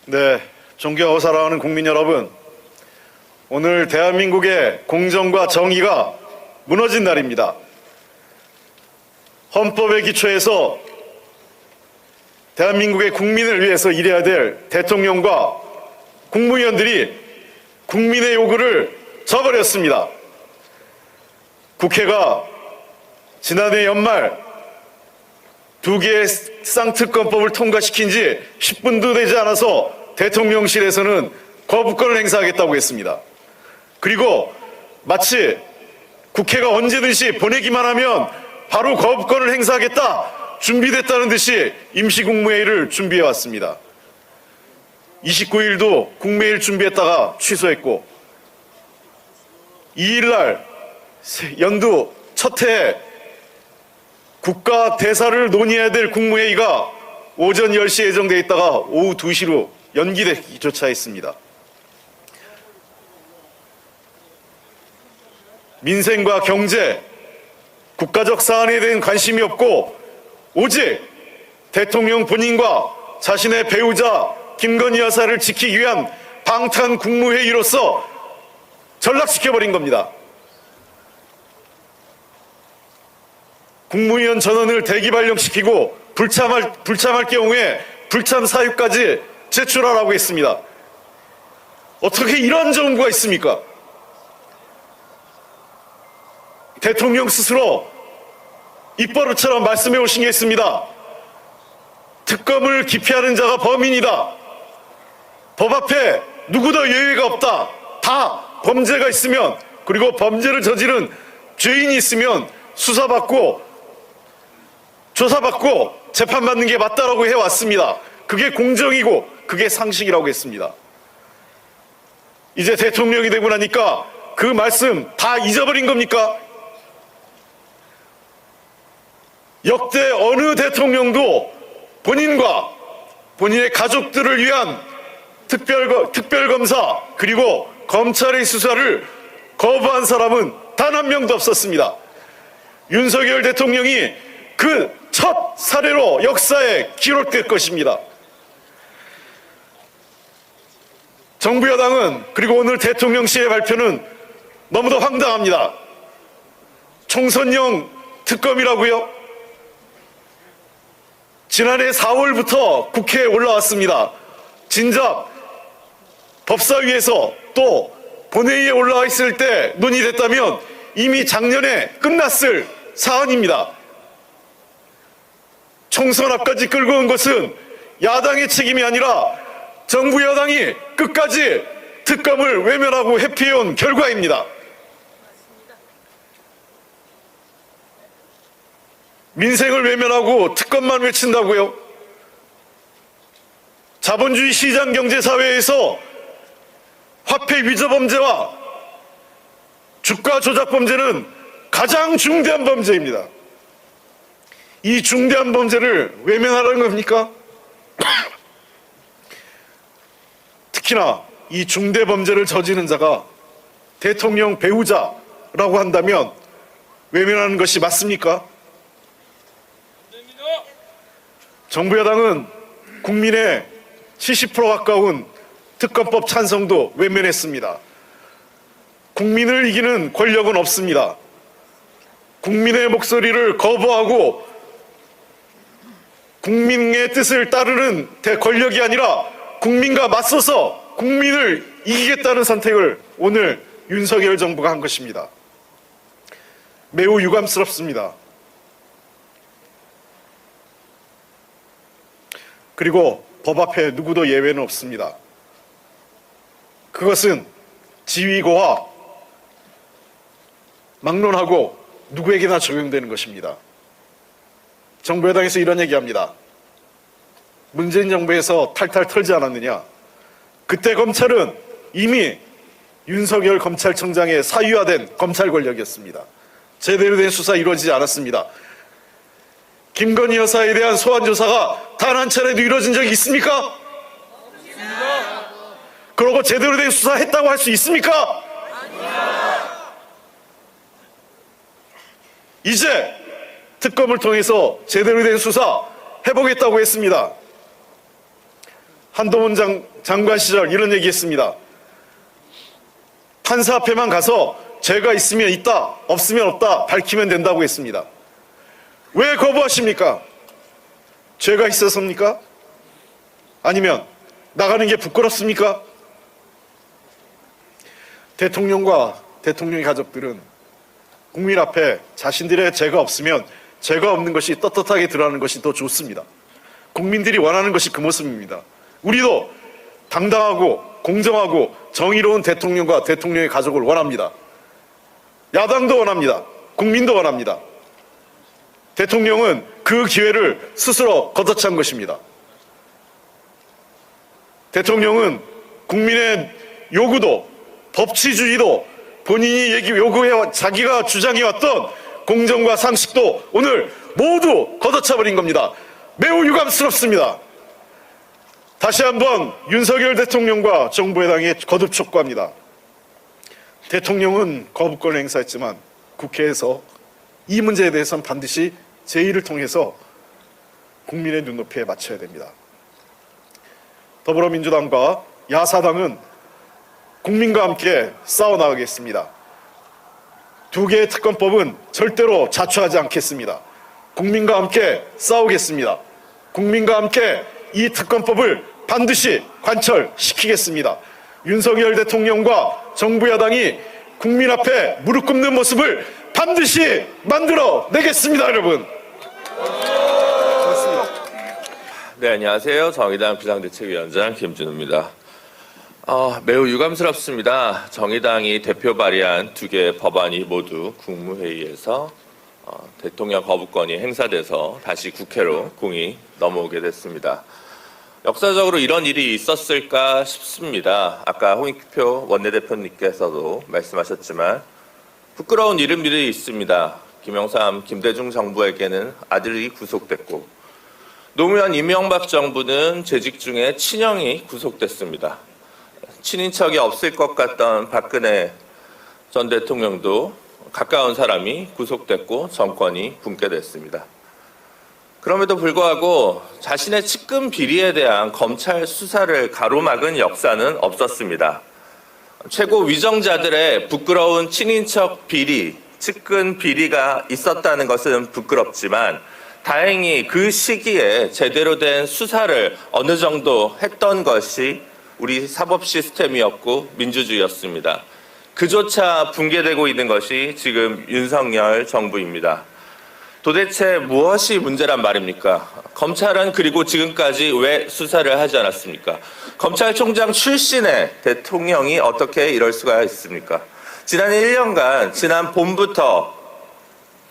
네, 존경하고 사랑하는 국민 여러분, 오늘 대한민국의 공정과 정의가 무너진 날입니다. 헌법의 기초에서 대한민국의 국민을 위해서 일해야 될 대통령과 국무위원들이 국민의 요구를 저버렸습니다. 국회가 지난해 연말 2개의 쌍특검법을 통과시킨 지 10분도 되지 않아서 대통령실에서는 거부권을 행사하겠다고 했습니다. 그리고 마치 국회가 언제든지 보내기만 하면 바로 거부권을 행사하겠다, 준비됐다는 듯이 임시국무회의를 준비해왔습니다. 29일도 국무회의를 준비했다가 취소했고 2일날 연두 첫 해에 국가 대사를 논의해야 될 국무회의가 오전 10시에 예정되어 있다가 오후 2시로 연기되기조차 했습니다. 민생과 경제, 국가적 사안에 대한 관심이 없고 오직 대통령 본인과 자신의 배우자 김건희 여사를 지키기 위한 방탄 국무회의로서 전락시켜버린 겁니다. 국무위원 전원을 대기 발령시키고 불참할 경우에 불참 사유까지 제출하라고 했습니다. 어떻게 이런 정부가 있습니까? 대통령 스스로 입버릇처럼 말씀해 오신 게 있습니다. 특검을 기피하는 자가 범인이다. 법 앞에 누구도 예외가 없다. 다 범죄가 있으면, 그리고 범죄를 저지른 죄인이 있으면 수사받고 조사받고 재판받는 게 맞다라고 해왔습니다. 그게 공정이고 그게 상식이라고 했습니다. 이제 대통령이 되고 나니까 그 말씀 다 잊어버린 겁니까? 역대 어느 대통령도 본인과 본인의 가족들을 위한 특별검사 그리고 검찰의 수사를 거부한 사람은 단 한 명도 없었습니다. 윤석열 대통령이 그 첫 사례로 역사에 기록될 것입니다. 정부 여당은, 그리고 오늘 대통령실의 발표는 너무도 황당합니다. 총선용 특검이라고요? 지난해 4월부터 국회에 올라왔습니다. 진작 법사위에서 또 본회의에 올라와 있을 때 논의됐다면 이미 작년에 끝났을 사안입니다. 총선 앞까지 끌고 온 것은 야당의 책임이 아니라 정부 여당이 끝까지 특검을 외면하고 회피해온 결과입니다. 민생을 외면하고 특검만 외친다고요? 자본주의 시장 경제 사회에서 화폐 위조 범죄와 주가 조작 범죄는 가장 중대한 범죄입니다. 이 중대한 범죄를 외면하라는 겁니까? 특히나 이 중대 범죄를 저지른 자가 대통령 배우자라고 한다면 외면하는 것이 맞습니까? 정부 여당은 국민의 70% 가까운 특검법 찬성도 외면했습니다. 국민을 이기는 권력은 없습니다. 국민의 목소리를 거부하고 국민의 뜻을 따르는 권력이 아니라 국민과 맞서서 국민을 이기겠다는 선택을 오늘 윤석열 정부가 한 것입니다. 매우 유감스럽습니다. 그리고 법 앞에 누구도 예외는 없습니다. 그것은 지위고와 막론하고 누구에게나 적용되는 것입니다. 정부 여당에서 이런 얘기합니다. 문재인 정부에서 탈탈 털지 않았느냐. 그때 검찰은 이미 윤석열 검찰청장의 사유화된 검찰 권력이었습니다. 제대로 된 수사 이루어지지 않았습니다. 김건희 여사에 대한 소환 조사가 단 한 차례도 이루어진 적이 있습니까? 없습니다. 그러고 제대로 된 수사 했다고 할 수 있습니까? 아닙니다. 이제 특검을 통해서 제대로 된 수사 해보겠다고 했습니다. 한동훈 장관 시절 이런 얘기했습니다. 판사 앞에만 가서 죄가 있으면 있다, 없으면 없다 밝히면 된다고 했습니다. 왜 거부하십니까? 죄가 있어서입니까? 아니면 나가는 게 부끄럽습니까? 대통령과 대통령의 가족들은 국민 앞에 자신들의 죄가 없으면 죄가 없는 것이 떳떳하게 드러나는 것이 더 좋습니다. 국민들이 원하는 것이 그 모습입니다. 우리도 당당하고 공정하고 정의로운 대통령과 대통령의 가족을 원합니다. 야당도 원합니다. 국민도 원합니다. 대통령은 그 기회를 스스로 걷어찬 것입니다. 대통령은 국민의 요구도 법치주의도 본인이 요구해 자기가 주장해왔던 공정과 상식도 오늘 모두 걷어차버린 겁니다. 매우 유감스럽습니다. 다시 한번 윤석열 대통령과 정부 여당에 거듭 촉구합니다. 대통령은 거부권을 행사했지만 국회에서 이 문제에 대해서는 반드시 제의를 통해서 국민의 눈높이에 맞춰야 됩니다. 더불어민주당과 야사당은 국민과 함께 싸워나가겠습니다. 두 개의 특검법은 절대로 자초하지 않겠습니다. 국민과 함께 싸우겠습니다. 국민과 함께 이 특검법을 반드시 관철시키겠습니다. 윤석열 대통령과 정부 여당이 국민 앞에 무릎 꿇는 모습을 반드시 만들어내겠습니다, 여러분. 네, 안녕하세요. 정의당 비상대책위원장 김준우입니다. 매우 유감스럽습니다. 정의당이 대표 발의한 두 개의 법안이 모두 국무회의에서 대통령 거부권이 행사돼서 다시 국회로 공이 넘어오게 됐습니다. 역사적으로 이런 일이 있었을까 싶습니다. 아까 홍익표 원내대표님께서도 말씀하셨지만 부끄러운 이름들이 있습니다. 김영삼, 김대중 정부에게는 아들이 구속됐고 노무현 이명박 정부는 재직 중에 친형이 구속됐습니다. 친인척이 없을 것 같던 박근혜 전 대통령도 가까운 사람이 구속됐고 정권이 분괴됐습니다. 그럼에도 불구하고 자신의 측근 비리에 대한 검찰 수사를 가로막은 역사는 없었습니다. 최고 위정자들의 부끄러운 친인척 비리, 측근 비리가 있었다는 것은 부끄럽지만 다행히 그 시기에 제대로 된 수사를 어느 정도 했던 것이 우리 사법 시스템이었고 민주주의였습니다. 그조차 붕괴되고 있는 것이 지금 윤석열 정부입니다. 도대체 무엇이 문제란 말입니까? 검찰은 그리고 지금까지 왜 수사를 하지 않았습니까? 검찰총장 출신의 대통령이 어떻게 이럴 수가 있습니까? 지난 1년간 지난 봄부터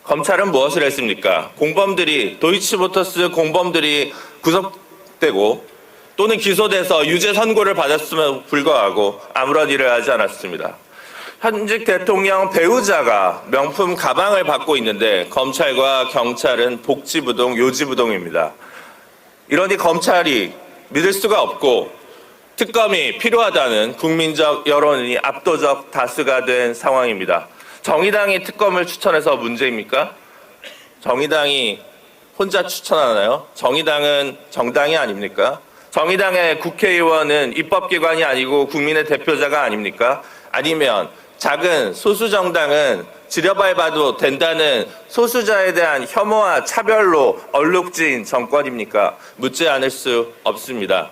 검찰은 무엇을 했습니까? 공범들이 도이치모터스 공범들이 구속되고 또는 기소돼서 유죄 선고를 받았음에도 불구하고 아무런 일을 하지 않았습니다. 현직 대통령 배우자가 명품 가방을 받고 있는데 검찰과 경찰은 복지부동, 요지부동입니다. 이러니 검찰이 믿을 수가 없고 특검이 필요하다는 국민적 여론이 압도적 다수가 된 상황입니다. 정의당이 특검을 추천해서 문제입니까? 정의당이 혼자 추천하나요? 정의당은 정당이 아닙니까? 정의당의 국회의원은 입법기관이 아니고 국민의 대표자가 아닙니까? 아니면 작은 소수정당은 지려밟아도 된다는 소수자에 대한 혐오와 차별로 얼룩진 정권입니까? 묻지 않을 수 없습니다.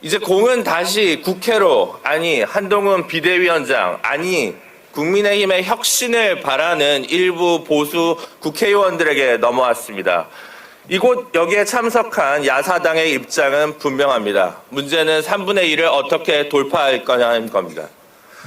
이제 공은 다시 국회로, 아니 한동훈 비대위원장, 아니 국민의힘의 혁신을 바라는 일부 보수 국회의원들에게 넘어왔습니다. 이곳 여기에 참석한 야사당의 입장은 분명합니다. 문제는 3분의 1을 어떻게 돌파할 거냐는 겁니다.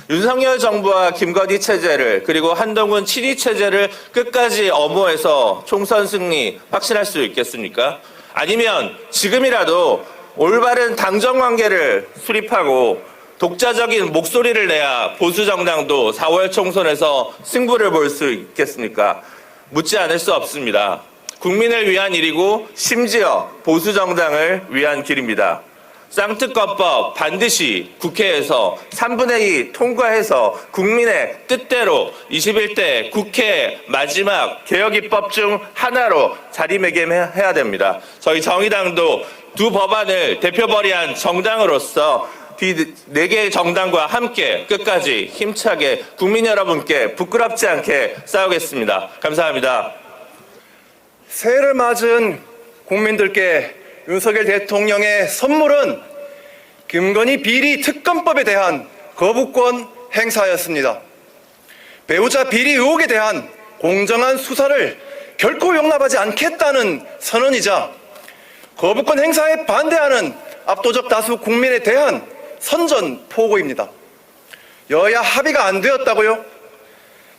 윤석열 정부와 김건희 체제를 그리고 한동훈 친위 체제를 끝까지 엄호해서 총선 승리 확신할 수 있겠습니까? 아니면 지금이라도 올바른 당정 관계를 수립하고 독자적인 목소리를 내야 보수 정당도 4월 총선에서 승부를 볼 수 있겠습니까? 묻지 않을 수 없습니다. 국민을 위한 일이고 심지어 보수 정당을 위한 길입니다. 쌍특검법 반드시 국회에서 3분의 2 통과해서 국민의 뜻대로 21대 국회 마지막 개혁입법 중 하나로 자리매김해야 됩니다. 저희 정의당도 두 법안을 대표 발의한 정당으로서 네 개의 정당과 함께 끝까지 힘차게 국민 여러분께 부끄럽지 않게 싸우겠습니다. 감사합니다. 새해를 맞은 국민들께 윤석열 대통령의 선물은 김건희 비리 특검법에 대한 거부권 행사였습니다. 배우자 비리 의혹에 대한 공정한 수사를 결코 용납하지 않겠다는 선언이자 거부권 행사에 반대하는 압도적 다수 국민에 대한 선전포고입니다. 여야 합의가 안 되었다고요?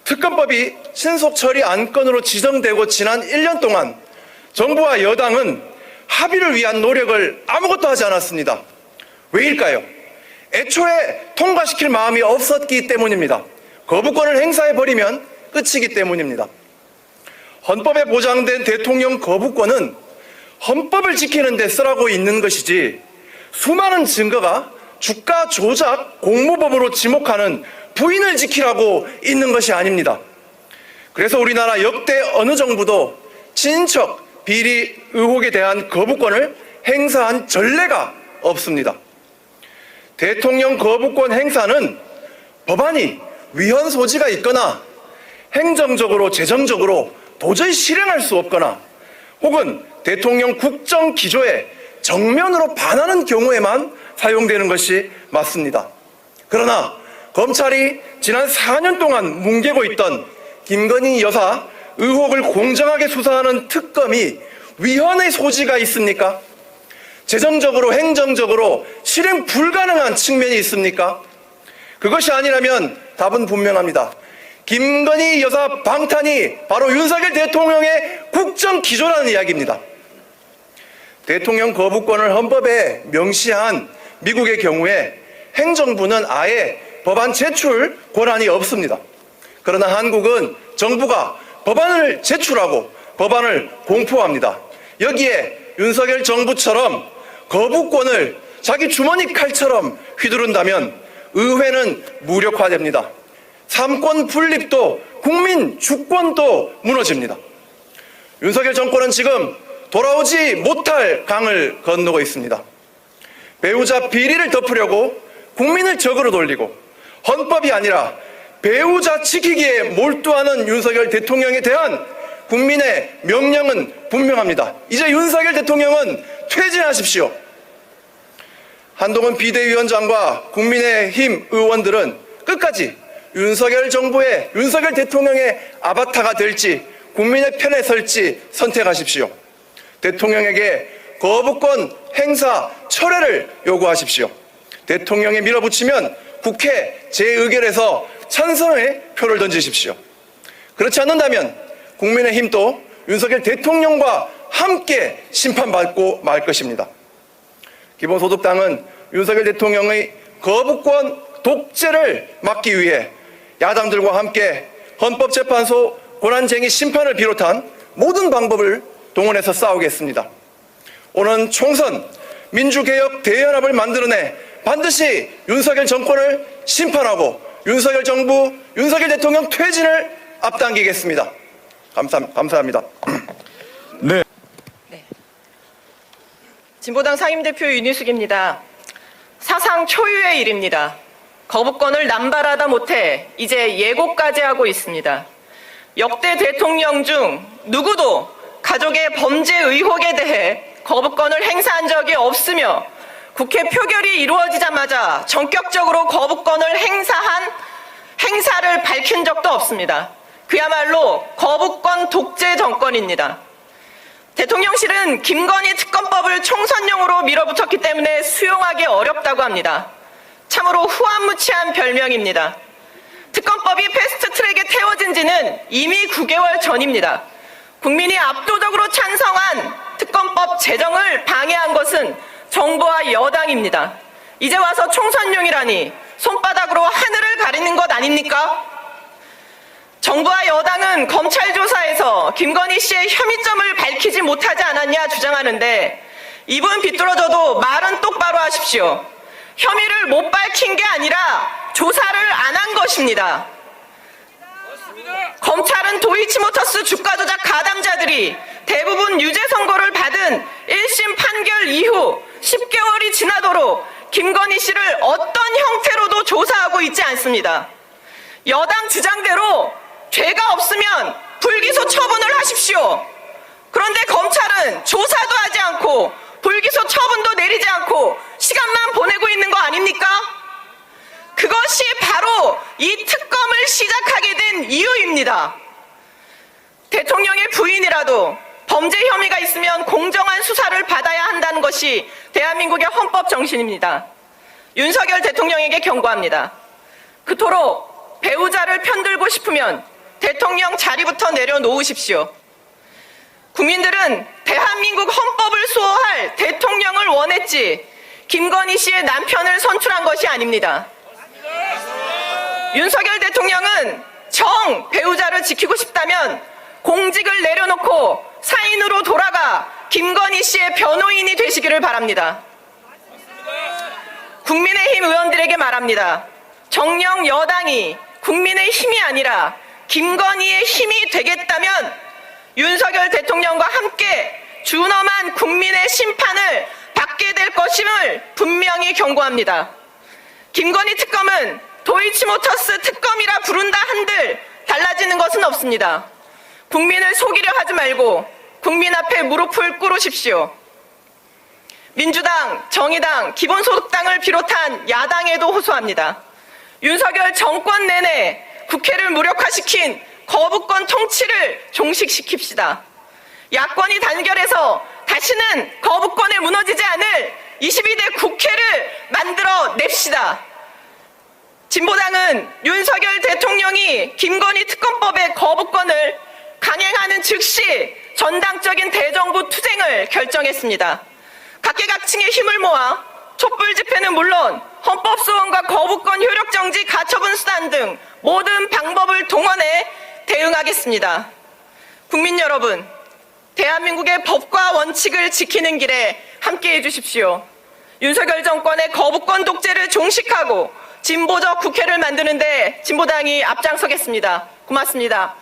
특검법이 신속 처리 안건으로 지정되고 지난 1년 동안 정부와 여당은 합의를 위한 노력을 아무것도 하지 않았습니다. 왜일까요? 애초에 통과시킬 마음이 없었기 때문입니다. 거부권을 행사해버리면 끝이기 때문입니다. 헌법에 보장된 대통령 거부권은 헌법을 지키는 데 쓰라고 있는 것이지 수많은 증거가 주가 조작 공무법으로 지목하는 부인을 지키라고 있는 것이 아닙니다. 그래서 우리나라 역대 어느 정부도 친인척 비리 의혹에 대한 거부권을 행사한 전례가 없습니다. 대통령 거부권 행사는 법안이 위헌 소지가 있거나 행정적으로 재정적으로 도저히 실행할 수 없거나 혹은 대통령 국정 기조에 정면으로 반하는 경우에만 사용되는 것이 맞습니다. 그러나 검찰이 지난 4년 동안 뭉개고 있던 김건희 여사 의혹을 공정하게 수사하는 특검이 위헌의 소지가 있습니까? 재정적으로 행정적으로 실행 불가능한 측면이 있습니까? 그것이 아니라면 답은 분명합니다. 김건희 여사 방탄이 바로 윤석열 대통령의 국정 기조라는 이야기입니다. 대통령 거부권을 헌법에 명시한 미국의 경우에 행정부는 아예 법안 제출 권한이 없습니다. 그러나 한국은 정부가 법안을 제출하고 법안을 공포합니다. 여기에 윤석열 정부처럼 거부권을 자기 주머니 칼처럼 휘두른다면 의회는 무력화됩니다. 삼권 분립도 국민 주권도 무너집니다. 윤석열 정권은 지금 돌아오지 못할 강을 건너고 있습니다. 배우자 비리를 덮으려고 국민을 적으로 돌리고 헌법이 아니라 배우자 지키기에 몰두하는 윤석열 대통령에 대한 국민의 명령은 분명합니다. 이제 윤석열 대통령은 퇴진하십시오. 한동훈 비대위원장과 국민의힘 의원들은 끝까지 윤석열 정부의 윤석열 대통령의 아바타가 될지 국민의 편에 설지 선택하십시오. 대통령에게 거부권 행사 철회를 요구하십시오. 대통령이 밀어붙이면 국회 재의결에서 찬성의 표를 던지십시오. 그렇지 않는다면 국민의힘도 윤석열 대통령과 함께 심판받고 말 것입니다. 기본소득당은 윤석열 대통령의 거부권 독재를 막기 위해 야당들과 함께 헌법재판소 권한쟁의 심판을 비롯한 모든 방법을 동원해서 싸우겠습니다. 오는 총선 민주개혁 대연합을 만들어내 반드시 윤석열 정권을 심판하고 윤석열 정부, 윤석열 대통령 퇴진을 앞당기겠습니다. 감사합니다. 네. 진보당 상임대표 윤희숙입니다. 사상 초유의 일입니다. 거부권을 남발하다 못해 이제 예고까지 하고 있습니다. 역대 대통령 중 누구도 가족의 범죄 의혹에 대해 거부권을 행사한 적이 없으며 국회 표결이 이루어지자마자 전격적으로 거부권을 행사를 밝힌 적도 없습니다. 그야말로 거부권 독재 정권입니다. 대통령실은 김건희 특검법을 총선용으로 밀어붙였기 때문에 수용하기 어렵다고 합니다. 참으로 후한무치한 별명입니다. 특검법이 패스트트랙에 태워진 지는 이미 9개월 전입니다. 국민이 압도적으로 찬성한 특검법 제정을 방해한 것은 정부와 여당입니다. 이제 와서 총선용이라니 손바닥으로 하늘을 가리는 것 아닙니까? 정부와 여당은 검찰 조사에서 김건희 씨의 혐의점을 밝히지 못하지 않았냐 주장하는데 입은 비뚤어져도 말은 똑바로 하십시오. 혐의를 못 밝힌 게 아니라 조사를 안 한 것입니다. 검찰은 도이치모터스 주가 조작 가담자들이 대부분 유죄 선고를 받은 1심 판결 이후 10개월이 지나도록 김건희 씨를 어떤 형태로도 조사하고 있지 않습니다. 여당 주장대로 죄가 없으면 불기소 처분을 하십시오. 그런데 검찰은 조사도 하지 않고 불기소 처분도 내리지 않고 시간만 보내고 있는 거 아닙니까? 그것이 바로 이 특검을 시작하게 된 이유입니다. 대통령의 부인이라도 범죄 혐의가 있으면 공정한 수사를 받아야 한다는 것이 대한민국의 헌법 정신입니다. 윤석열 대통령에게 경고합니다. 그토록 배우자를 편들고 싶으면 대통령 자리부터 내려놓으십시오. 국민들은 대한민국 헌법을 수호할 대통령을 원했지 김건희 씨의 남편을 선출한 것이 아닙니다. 윤석열 대통령은 정 배우자를 지키고 싶다면 공직을 내려놓고 사인으로 돌아가 김건희 씨의 변호인이 되시기를 바랍니다. 국민의힘 의원들에게 말합니다. 정녕 여당이 국민의힘이 아니라 김건희의 힘이 되겠다면 윤석열 대통령과 함께 준엄한 국민의 심판을 받게 될 것임을 분명히 경고합니다. 김건희 특검은 도이치모터스 특검이라 부른다 한들 달라지는 것은 없습니다. 국민을 속이려 하지 말고 국민 앞에 무릎을 꿇으십시오. 민주당, 정의당, 기본소득당을 비롯한 야당에도 호소합니다. 윤석열 정권 내내 국회를 무력화시킨 거부권 통치를 종식시킵시다. 야권이 단결해서 다시는 거부권에 무너지지 않을 22대 국회를 만들어 냅시다. 진보당은 윤석열 대통령이 김건희 특검법의 거부권을 강행하는 즉시 전당적인 대정부 투쟁을 결정했습니다. 각계각층의 힘을 모아 촛불 집회는 물론 헌법 소원과 거부권 효력 정지 가처분 수단 등 모든 방법을 동원해 대응하겠습니다. 국민 여러분, 대한민국의 법과 원칙을 지키는 길에 함께해 주십시오. 윤석열 정권의 거부권 독재를 종식하고 진보적 국회를 만드는데 진보당이 앞장서겠습니다. 고맙습니다.